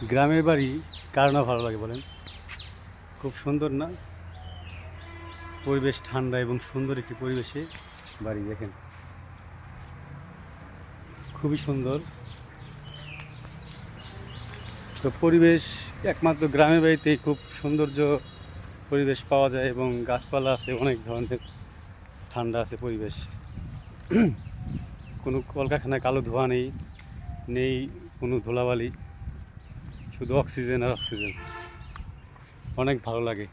গ্রামের বাড়ি কার না ভালো লাগে বলেন? খুব সুন্দর না? পরিবেশ ঠান্ডা এবং সুন্দর একটি পরিবেশে বাড়ি দেখেন, খুবই সুন্দর। তো পরিবেশ একমাত্র গ্রামের বাড়িতেই খুব সৌন্দর্য পরিবেশ পাওয়া যায় এবং গাছপালা আছে অনেক ধরনের, ঠান্ডা আছে পরিবেশ। কোনো কলকারখানায় কালো ধোঁয়া নেই, নেই কোনো ধুলাবালি, শুধু অক্সিজেন আর অক্সিজেন। অনেক ভালো লাগে,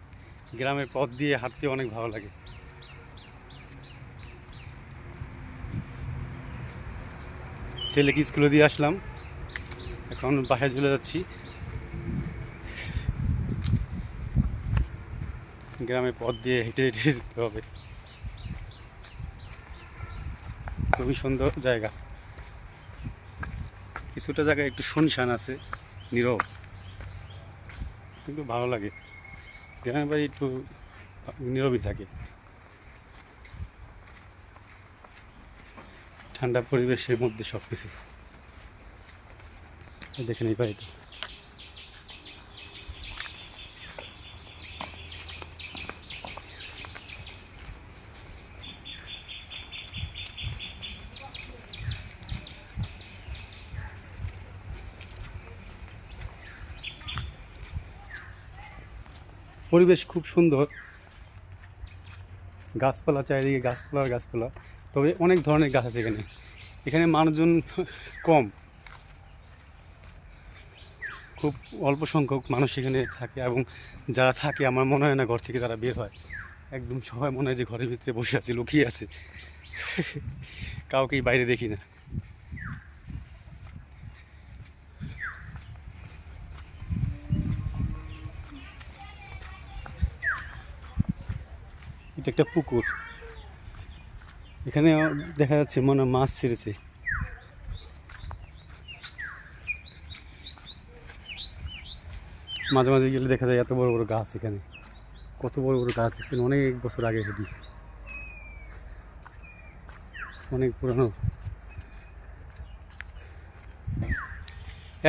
গ্রামের পথ দিয়ে হাঁটতে অনেক ভালো লাগে। ছেলেকে স্কুলে দিয়ে আসলাম, এখন বাসায় চলে যাচ্ছি। গ্রামের পথ দিয়ে হেঁটে হেঁটে যেতে হবে। খুবই সুন্দর জায়গা, কিছুটা জায়গায় একটু শুনশান আছে, নীরব, কিন্তু ভালো লাগে। গ্রামের বাড়ি একটু নীরবই থাকে, ঠান্ডা পরিবেশের মধ্যে সব কিছু। দেখেন এই বাড়িটা, পরিবেশ খুব সুন্দর, গাছপালা চারিদিকে, গাছপালা আর গাছপালা। তবে অনেক ধরনের গাছ আছে এখানে। এখানে মানুষজন কম, খুব অল্প সংখ্যক মানুষ এখানে থাকে, এবং যারা থাকে আমার মনে হয় না ঘর থেকে তারা বের হয়। একদম সবাই মনে হয় যে ঘরের ভিতরে বসে আছে, লুকিয়ে আছে। কাউকেই বাইরে দেখি না। এটা একটা পুকুর, এখানে দেখা যাচ্ছে মনে হয় মাছ ছেড়েছে। মাঝে মাঝে গেলে দেখা যায় এত বড় বড় গাছ এখানে, কত বড় বড় গাছ দেখছেন, অনেক বছর আগে হেঁটি, অনেক পুরানো।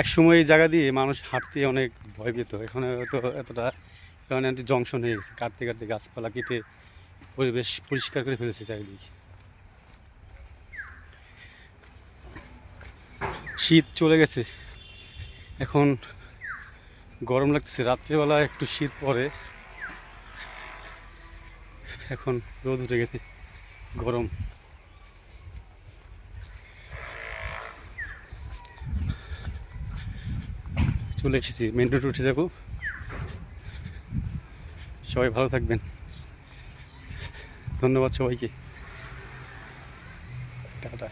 এক সময় এই জায়গা দিয়ে মানুষ হাঁটতে অনেক ভয় পেত, এখন হয়তো এতটা, কারণ একটি জংশন হয়ে গেছে, কাটতে কাটতে গাছপালা কেটে পরিবেশ পরিষ্কার করে ফেলেছে চারিদিকে। শীত চলে গেছে, এখন গরম লাগতেছে, রাত্রেবেলা একটু শীত পড়ে, এখন রোদ উঠে গেছে, গরম। চলে এসেছি, মেন রোডে উঠে যাবো। সবাই ভালো থাকবেন, ধন্যবাদ সবাইকে, টাটা।